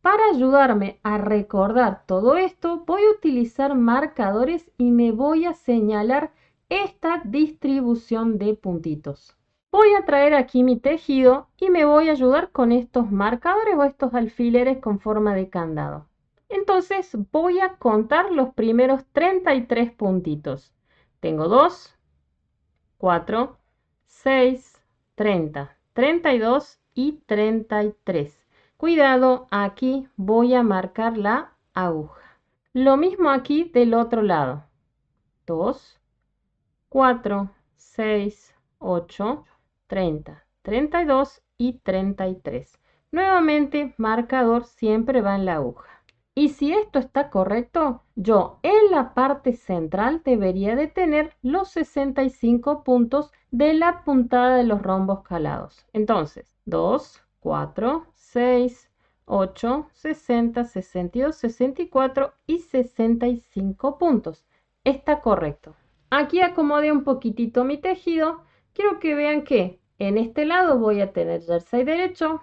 Para ayudarme a recordar todo esto, voy a utilizar marcadores y me voy a señalar esta distribución de puntitos. Voy a traer aquí mi tejido y me voy a ayudar con estos marcadores o estos alfileres con forma de candado. Entonces voy a contar los primeros 33 puntitos. Tengo 2, 4, 6, 30, 32 y 33. Cuidado, aquí voy a marcar la aguja. Lo mismo aquí del otro lado. 2, 4, 6, 8, 30, 32 y 33. Nuevamente, marcador siempre va en la aguja. Y si esto está correcto, yo en la parte central debería de tener los 65 puntos de la puntada de los rombos calados. Entonces, 2, 4, 6, 8, 60, 62, 64 y 65 puntos. Está correcto. Aquí acomodé un poquitito mi tejido. Quiero que vean que en este lado voy a tener jersey derecho,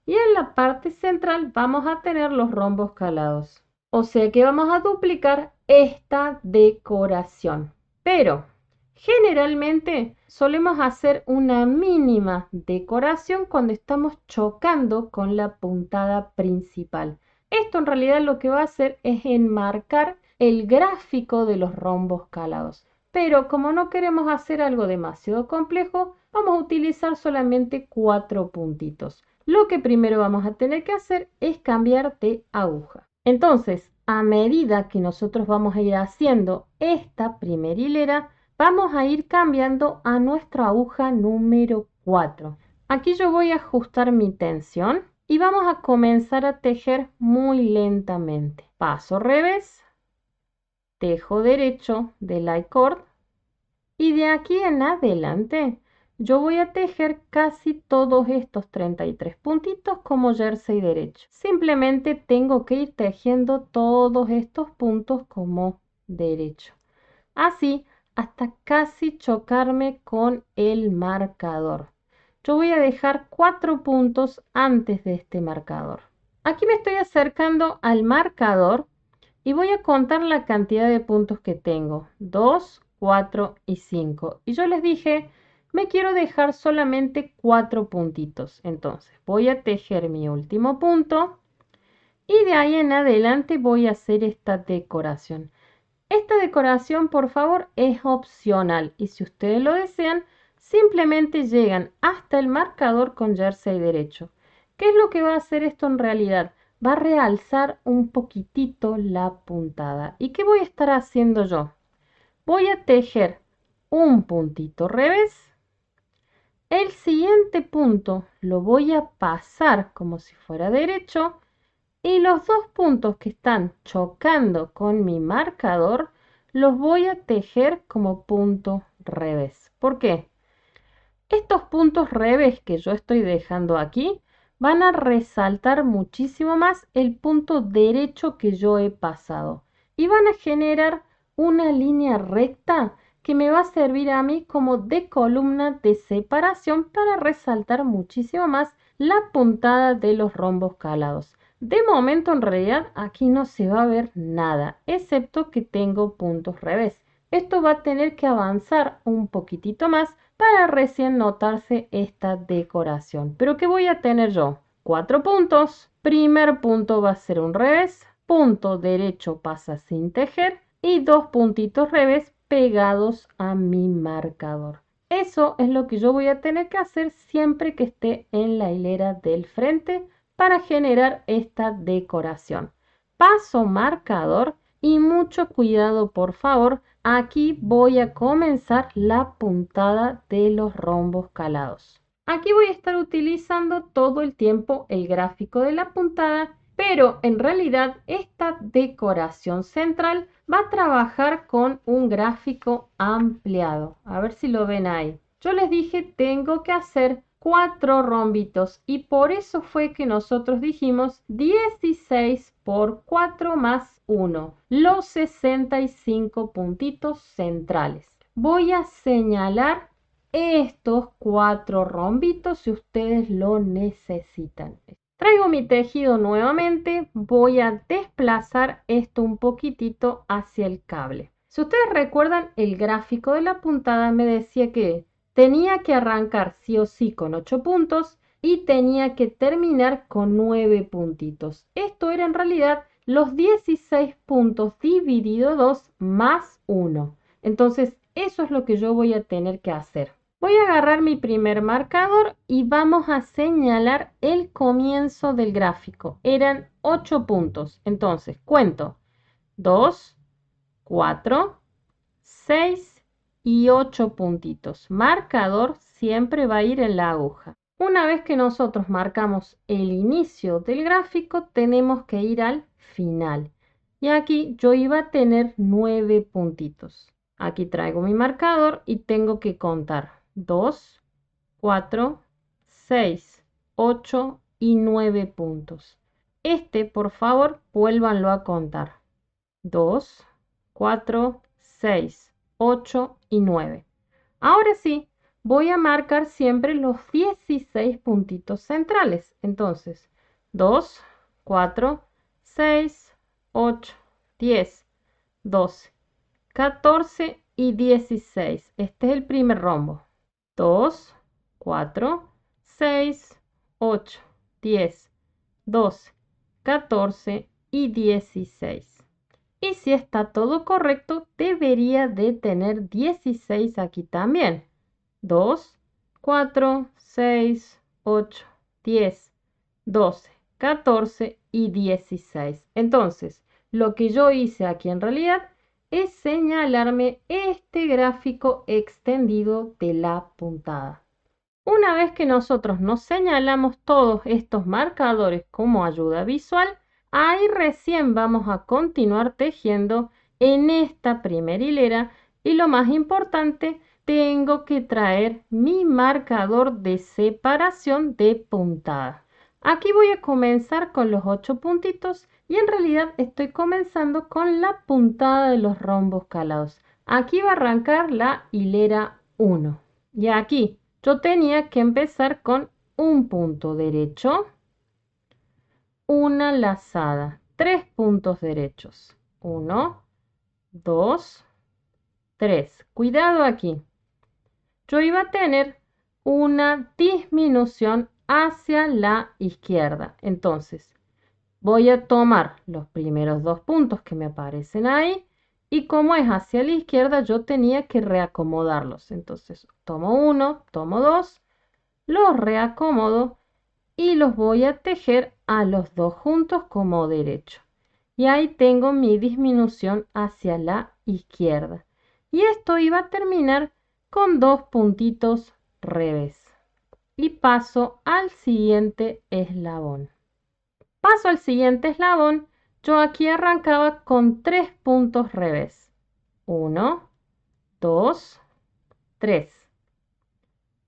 y en la parte central vamos a tener los rombos calados. O sea que vamos a duplicar esta decoración. Pero generalmente solemos hacer una mínima decoración cuando estamos chocando con la puntada principal. Esto en realidad lo que va a hacer es enmarcar el gráfico de los rombos calados. Pero como no queremos hacer algo demasiado complejo, vamos a utilizar solamente 4 puntitos. Lo que primero vamos a tener que hacer es cambiar de aguja. Entonces, a medida que nosotros vamos a ir haciendo esta primera hilera, vamos a ir cambiando a nuestra aguja número 4. Aquí yo voy a ajustar mi tensión y vamos a comenzar a tejer muy lentamente. Paso revés, tejo derecho del I-cord y de aquí en adelante yo voy a tejer casi todos estos 33 puntitos como jersey derecho. Simplemente tengo que ir tejiendo todos estos puntos como derecho. Así hasta casi chocarme con el marcador. Yo voy a dejar 4 puntos antes de este marcador. Aquí me estoy acercando al marcador y voy a contar la cantidad de puntos que tengo. 2, 4 y 5. Y yo les dije, me quiero dejar solamente 4 puntitos. Entonces voy a tejer mi último punto y de ahí en adelante voy a hacer esta decoración. Esta decoración, por favor, es opcional y si ustedes lo desean, simplemente llegan hasta el marcador con jersey derecho. ¿Qué es lo que va a hacer esto en realidad? Va a realzar un poquitito la puntada. ¿Y qué voy a estar haciendo yo? Voy a tejer un puntito revés. El siguiente punto lo voy a pasar como si fuera derecho. Y los dos puntos que están chocando con mi marcador los voy a tejer como punto revés. ¿Por qué? Estos puntos revés que yo estoy dejando aquí van a resaltar muchísimo más el punto derecho que yo he pasado y van a generar una línea recta que me va a servir a mí como de columna de separación para resaltar muchísimo más la puntada de los rombos calados. De momento en realidad aquí no se va a ver nada, excepto que tengo puntos revés. Esto va a tener que avanzar un poquitito más para recién notarse esta decoración. ¿Pero qué voy a tener yo? 4 puntos. Primer punto va a ser un revés. Punto derecho pasa sin tejer. Y 2 puntitos revés pegados a mi marcador. Eso es lo que yo voy a tener que hacer siempre que esté en la hilera del frente para generar esta decoración. Paso marcador y mucho cuidado, por favor. Aquí voy a comenzar la puntada de los rombos calados. Aquí voy a estar utilizando todo el tiempo el gráfico de la puntada, pero en realidad esta decoración central va a trabajar con un gráfico ampliado. A ver si lo ven ahí. Yo les dije tengo que hacer 4 rombitos y por eso fue que nosotros dijimos 16 por 4 más 1, los 65 puntitos centrales. Voy a señalar estos 4 rombitos si ustedes lo necesitan. Traigo mi tejido nuevamente, voy a desplazar esto un poquitito hacia el cable. Si ustedes recuerdan, el gráfico de la puntada me decía que tenía que arrancar sí o sí con 8 puntos y tenía que terminar con 9 puntitos. Esto era en realidad los 16 puntos dividido 2 más 1. Entonces, eso es lo que yo voy a tener que hacer. Voy a agarrar mi primer marcador y vamos a señalar el comienzo del gráfico. Eran 8 puntos. Entonces, cuento 2, 4, 6 y 8 puntitos. Marcador siempre va a ir en la aguja. Una vez que nosotros marcamos el inicio del gráfico, tenemos que ir al final. Y aquí yo iba a tener 9 puntitos. Aquí traigo mi marcador y tengo que contar 2, 4, 6, 8 y 9 puntos. Por favor, vuélvanlo a contar. 2, 4, 6, 8 y 9. Ahora sí, voy a marcar siempre los 16 puntitos centrales. Entonces, 2, 4, 6, 8, 10, 12, 14 y 16. Este es el primer rombo. 2, 4, 6, 8, 10, 12, 14 y 16. Y si está todo correcto, debería de tener 16 aquí también. 2, 4, 6, 8, 10, 12, 14 y 16. Entonces, lo que yo hice aquí en realidad es señalarme este gráfico extendido de la puntada. Una vez que nosotros nos señalamos todos estos marcadores como ayuda visual, ahí recién vamos a continuar tejiendo en esta primera hilera y lo más importante, tengo que traer mi marcador de separación de puntada. Aquí voy a comenzar con los 8 puntitos y en realidad estoy comenzando con la puntada de los rombos calados. Aquí va a arrancar la hilera 1 y aquí yo tenía que empezar con un punto derecho, una lazada, 3 puntos derechos. 1, 2, 3. Cuidado aquí. Yo iba a tener una disminución hacia la izquierda. Entonces, voy a tomar los primeros 2 puntos que me aparecen ahí y como es hacia la izquierda, yo tenía que reacomodarlos. Entonces, tomo 1, tomo 2, los reacomodo y los voy a tejer a los dos juntos como derecho. Y ahí tengo mi disminución hacia la izquierda. Y esto iba a terminar con 2 puntitos revés. Y paso al siguiente eslabón. Paso al siguiente eslabón, yo aquí arrancaba con 3 puntos revés. 1, 2, 3.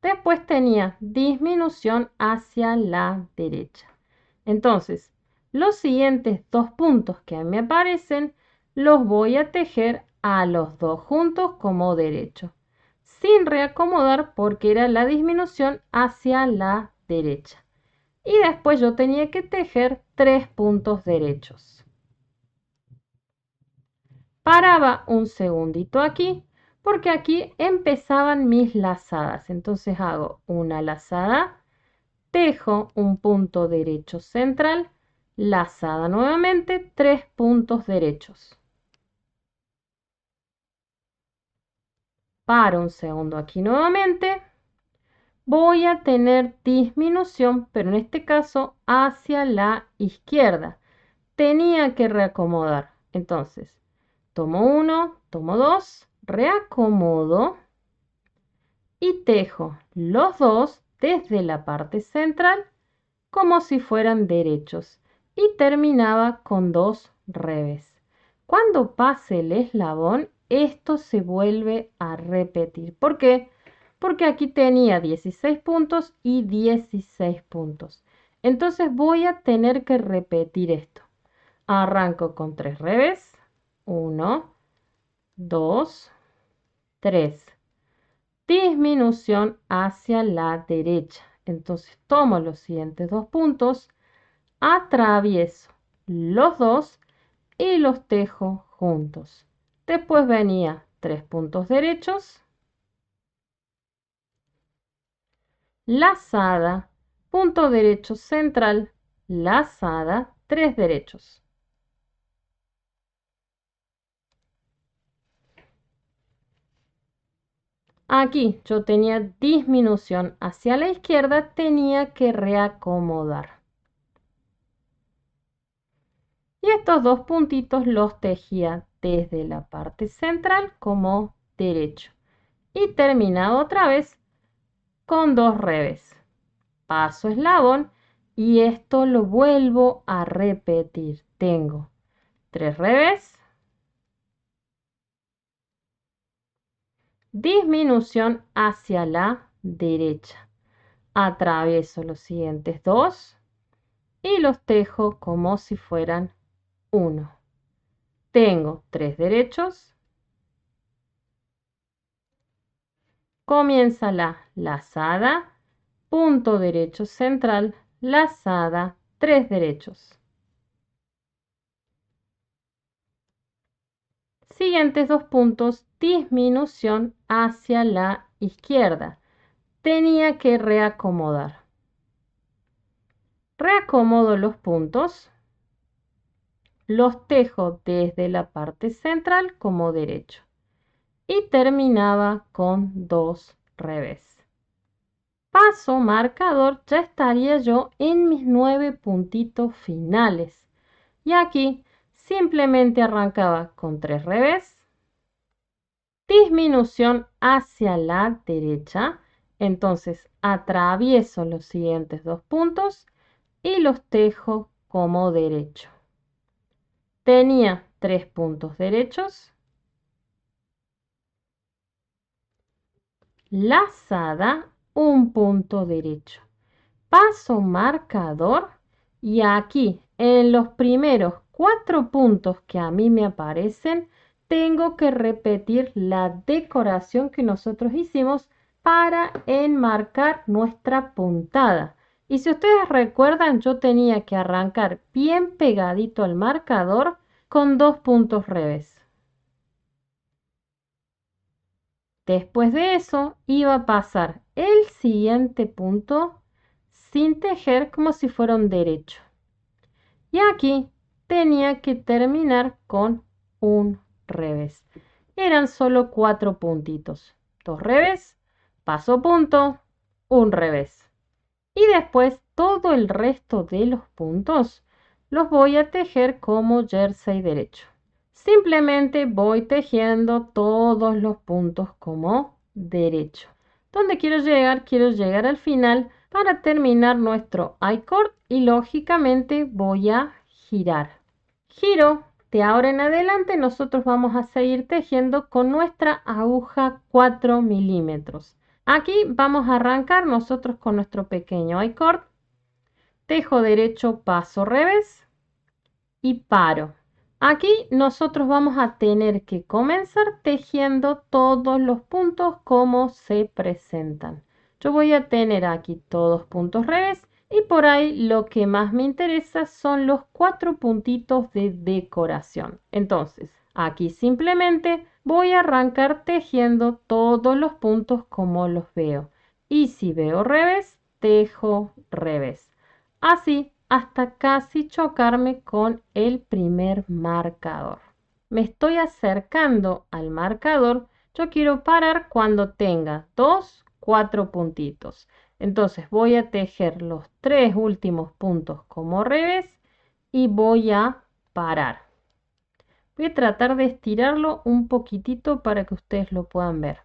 Después tenía disminución hacia la derecha. Entonces, los siguientes 2 puntos que me aparecen los voy a tejer a los dos juntos como derecho, sin reacomodar porque era la disminución hacia la derecha. Y después yo tenía que tejer 3 puntos derechos. Paraba un segundito aquí porque aquí empezaban mis lazadas. Entonces hago una lazada, tejo un punto derecho central, lazada nuevamente, 3 puntos derechos. Paro un segundo aquí nuevamente. Voy a tener disminución, pero en este caso hacia la izquierda. Tenía que reacomodar. Entonces, tomo 1, tomo 2, reacomodo y tejo los dos desde la parte central como si fueran derechos y terminaba con 2 revés. Cuando pase el eslabón, esto se vuelve a repetir. ¿Por qué? Porque aquí tenía 16 puntos y 16 puntos. Entonces voy a tener que repetir esto. Arranco con 3 revés. 1, 2, 3. Disminución hacia la derecha. Entonces tomo los siguientes 2 puntos, atravieso los dos y los tejo juntos. Después venía 3 puntos derechos, lazada, punto derecho central, lazada, 3 derechos. Aquí yo tenía disminución hacia la izquierda, tenía que reacomodar. Y estos dos puntitos los tejía desde la parte central como derecho. Y terminaba otra vez con 2 revés. Paso eslabón y esto lo vuelvo a repetir. Tengo 3 revés, disminución hacia la derecha. Atravieso los siguientes 2 y los tejo como si fueran 1. Tengo 3 derechos. Comienza la lazada, punto derecho central, lazada, 3 derechos. Siguientes 2 puntos, disminución hacia la izquierda. Tenía que reacomodar. Reacomodo los puntos, los tejo desde la parte central como derecho y terminaba con 2 revés. Paso marcador, ya estaría yo en mis 9 puntitos finales. Y aquí simplemente arrancaba con 3 revés, disminución hacia la derecha. Entonces atravieso los siguientes 2 puntos y los tejo como derecho. Tenía 3 puntos derechos, lazada, un punto derecho. Paso marcador y aquí en los primeros 4 puntos que a mí me aparecen, tengo que repetir la decoración que nosotros hicimos para enmarcar nuestra puntada. Y si ustedes recuerdan, yo tenía que arrancar bien pegadito al marcador con 2 puntos revés. Después de eso, iba a pasar el siguiente punto sin tejer como si fuera un derecho. Y aquí tenía que terminar con un revés. Eran solo 4 puntitos. 2 revés, paso punto, un revés. Y después todo el resto de los puntos los voy a tejer como jersey derecho. Simplemente voy tejiendo todos los puntos como derecho. ¿Dónde quiero llegar? Quiero llegar al final para terminar nuestro I-cord y lógicamente voy a girar. Giro. De ahora en adelante nosotros vamos a seguir tejiendo con nuestra aguja 4 milímetros. Aquí vamos a arrancar nosotros con nuestro pequeño I-cord. Tejo derecho, paso revés y paro. Aquí nosotros vamos a tener que comenzar tejiendo todos los puntos como se presentan. Yo voy a tener aquí todos puntos revés y por ahí lo que más me interesa son los 4 puntitos de decoración. Entonces, aquí simplemente voy a arrancar tejiendo todos los puntos como los veo. Y si veo revés, tejo revés. Así hasta casi chocarme con el primer marcador. Me estoy acercando al marcador. Yo quiero parar cuando tenga 2, 4 puntitos. Entonces voy a tejer los 3 últimos puntos como revés y voy a parar. Voy a tratar de estirarlo un poquitito para que ustedes lo puedan ver.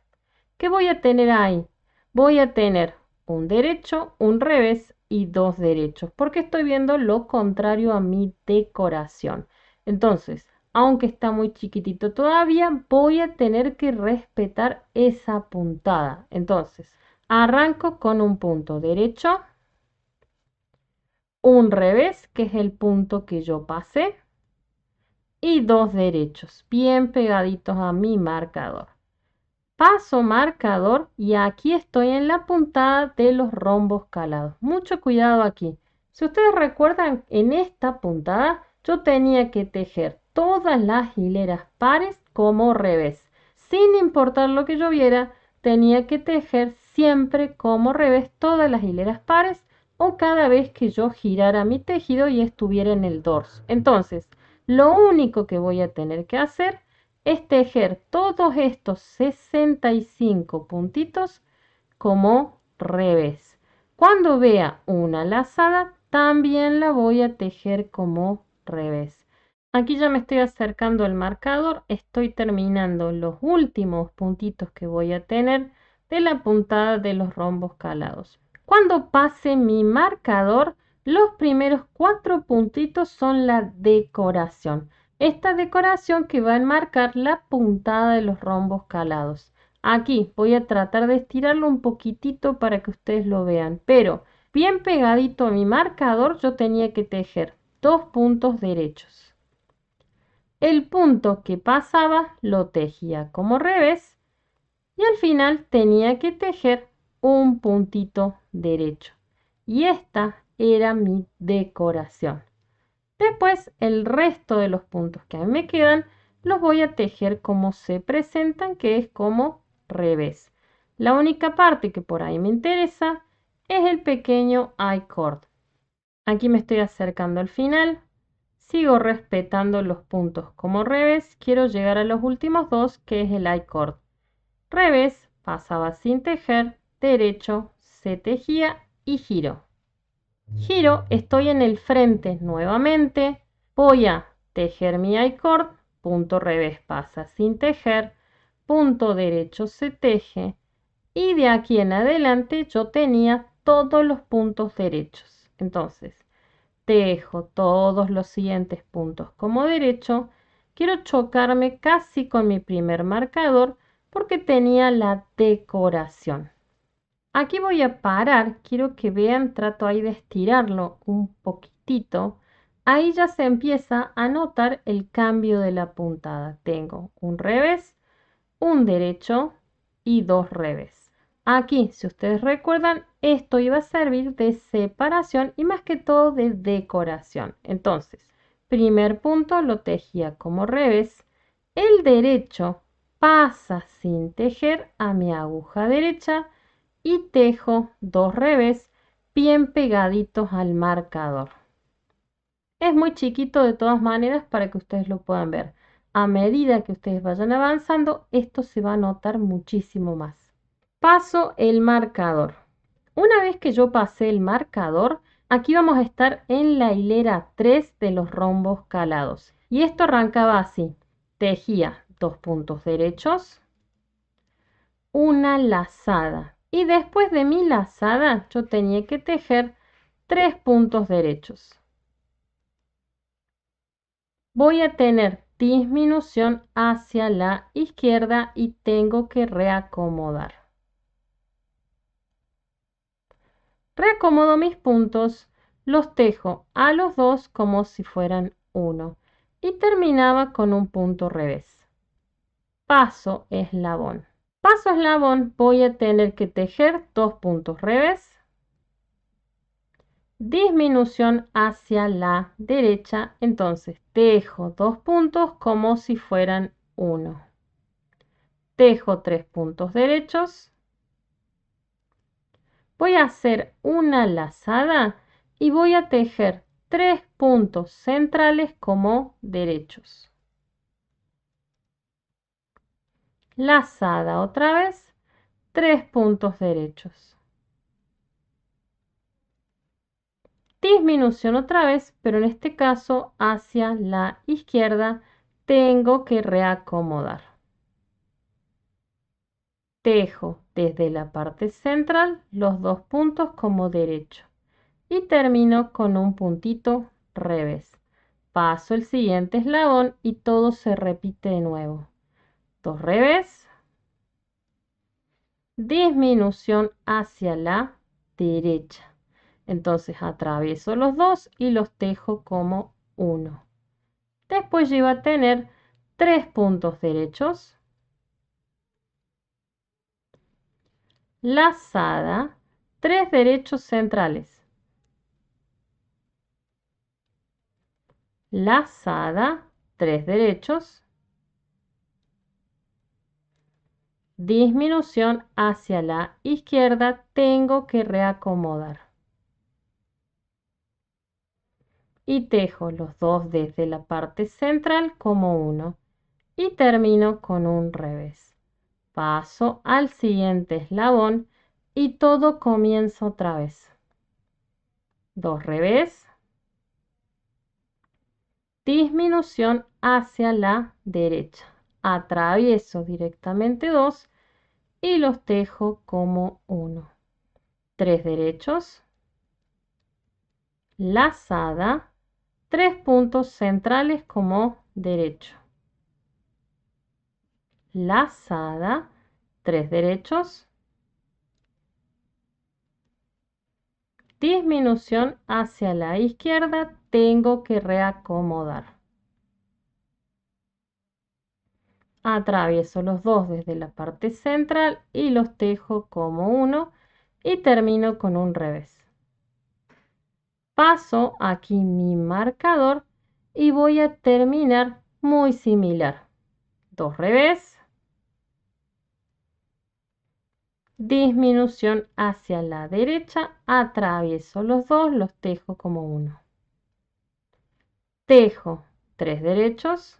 ¿Qué voy a tener ahí? Voy a tener un derecho, un revés y 2 derechos, porque estoy viendo lo contrario a mi decoración. Entonces, aunque está muy chiquitito todavía, voy a tener que respetar esa puntada. Entonces, arranco con un punto derecho, un revés, que es el punto que yo pasé, y 2 derechos, bien pegaditos a mi marcador. Paso marcador y aquí estoy en la puntada de los rombos calados. Mucho cuidado aquí. Si ustedes recuerdan, en esta puntada yo tenía que tejer todas las hileras pares como revés. Sin importar lo que yo viera, tenía que tejer siempre como revés todas las hileras pares o cada vez que yo girara mi tejido y estuviera en el dorso. Entonces, lo único que voy a tener que hacer es tejer todos estos 65 puntitos como revés. Cuando vea una lazada, también la voy a tejer como revés. Aquí ya me estoy acercando al marcador, estoy terminando los últimos puntitos que voy a tener de la puntada de los rombos calados. Cuando pase mi marcador, los primeros 4 puntitos son la decoración. Esta decoración que va a enmarcar la puntada de los rombos calados. Aquí voy a tratar de estirarlo un poquitito para que ustedes lo vean, pero bien pegadito a mi marcador yo tenía que tejer 2 puntos derechos. El punto que pasaba lo tejía como revés y al final tenía que tejer un puntito derecho. Y esta era mi decoración. Después el resto de los puntos que a mí me quedan los voy a tejer como se presentan, que es como revés. La única parte que por ahí me interesa es el pequeño I-cord. Aquí me estoy acercando al final. Sigo respetando los puntos como revés. Quiero llegar a los últimos dos, que es el I-cord. Revés, pasaba sin tejer, derecho, se tejía y giro. Giro, estoy en el frente nuevamente. Voy a tejer mi I-cord, punto revés pasa sin tejer, punto derecho se teje y de aquí en adelante yo tenía todos los puntos derechos. Entonces, tejo todos los siguientes puntos como derecho. Quiero chocarme casi con mi primer marcador porque tenía la decoración. Aquí voy a parar, quiero que vean, trato ahí de estirarlo un poquitito. Ahí ya se empieza a notar el cambio de la puntada. Tengo un revés, un derecho y 2 revés. Aquí, si ustedes recuerdan, esto iba a servir de separación y más que todo de decoración. Entonces, primer punto lo tejía como revés. El derecho pasa sin tejer a mi aguja derecha y tejo 2 revés bien pegaditos al marcador. Es muy chiquito de todas maneras para que ustedes lo puedan ver. A medida que ustedes vayan avanzando, esto se va a notar muchísimo más. Paso el marcador. Una vez que yo pasé el marcador, aquí vamos a estar en la hilera 3 de los rombos calados. Y esto arrancaba así. Tejía 2 puntos derechos, una lazada. Y después de mi lazada, yo tenía que tejer 3 puntos derechos. Voy a tener disminución hacia la izquierda y tengo que reacomodar. Reacomodo mis puntos, los tejo a los dos como si fueran uno y terminaba con un punto revés. Paso eslabón. Paso eslabón voy a tener que tejer 2 puntos revés, disminución hacia la derecha, entonces tejo 2 puntos como si fueran 1. Tejo 3 puntos derechos, voy a hacer una lazada y voy a tejer 3 puntos centrales como derechos. Lazada otra vez, 3 puntos derechos. Disminución otra vez, pero en este caso hacia la izquierda tengo que reacomodar. Tejo desde la parte central los 2 puntos como derecho y termino con un puntito revés. Paso el siguiente eslabón y todo se repite de nuevo. 2 revés, disminución hacia la derecha. Entonces atravieso los dos y los tejo como 1. Después llego a tener 3 puntos derechos, lazada, 3 derechos centrales. lazada, 3 derechos, disminución hacia la izquierda, tengo que reacomodar. Y tejo los dos desde la parte central como uno y termino con un revés. Paso al siguiente eslabón y todo comienza otra vez. 2 revés, disminución hacia la derecha. Atravieso directamente 2 y los tejo como 1. 3 derechos, lazada, 3 puntos centrales como derecho. Lazada, 3 derechos, disminución hacia la izquierda, tengo que reacomodar. Atravieso los dos desde la parte central y los tejo como uno y termino con un revés. Paso aquí mi marcador y voy a terminar muy similar. 2 revés, disminución hacia la derecha, atravieso los dos, los tejo como uno. Tejo 3 derechos,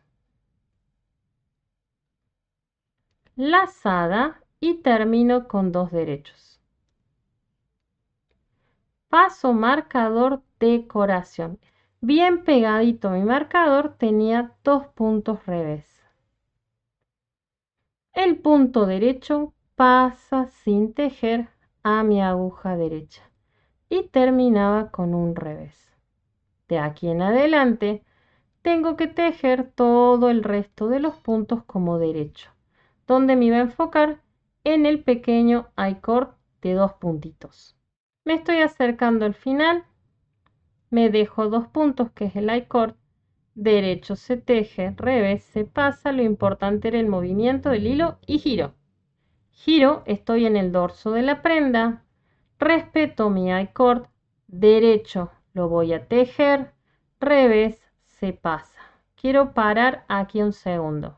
lazada y termino con 2 derechos. Paso marcador, decoración. Bien pegadito mi marcador tenía 2 puntos revés. El punto derecho pasa sin tejer a mi aguja derecha y terminaba con un revés. De aquí en adelante tengo que tejer todo el resto de los puntos como derecho, donde me iba a enfocar en el pequeño I-cord de 2 puntitos. Me estoy acercando al final, me dejo 2 puntos que es el I-cord, derecho se teje, revés se pasa, lo importante era el movimiento del hilo y giro. Giro, estoy en el dorso de la prenda, respeto mi I-cord, derecho lo voy a tejer, revés se pasa. Quiero parar aquí un segundo.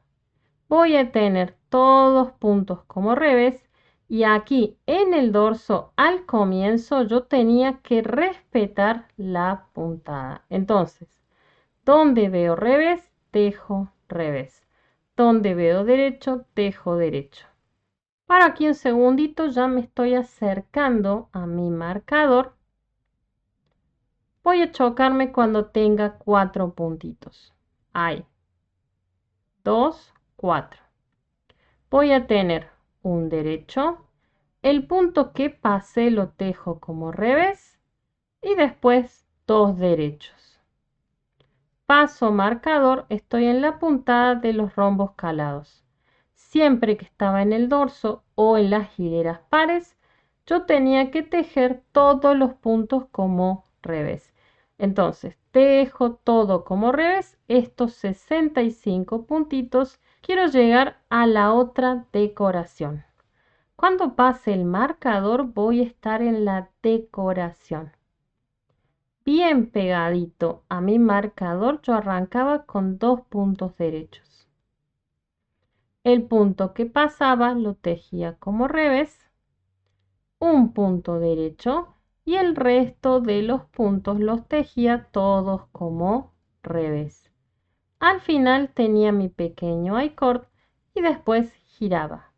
Voy a tener todos puntos como revés y aquí en el dorso al comienzo yo tenía que respetar la puntada. Entonces, donde veo revés, tejo revés. Donde veo derecho, tejo derecho. Para aquí un segundito, ya me estoy acercando a mi marcador. Voy a chocarme cuando tenga 4 puntitos. Ahí. 2, 4. Voy a tener un derecho. El punto que pasé lo tejo como revés. Y después 2 derechos. Paso marcador, estoy en la puntada de los rombos calados. Siempre que estaba en el dorso o en las hileras pares, yo tenía que tejer todos los puntos como revés. Entonces, tejo todo como revés, estos 65 puntitos. Quiero llegar a la otra decoración. Cuando pase el marcador, voy a estar en la decoración. Bien pegadito a mi marcador, yo arrancaba con 2 puntos derechos. El punto que pasaba lo tejía como revés, un punto derecho y el resto de los puntos los tejía todos como revés. Al final tenía mi pequeño I-cord y después giraba.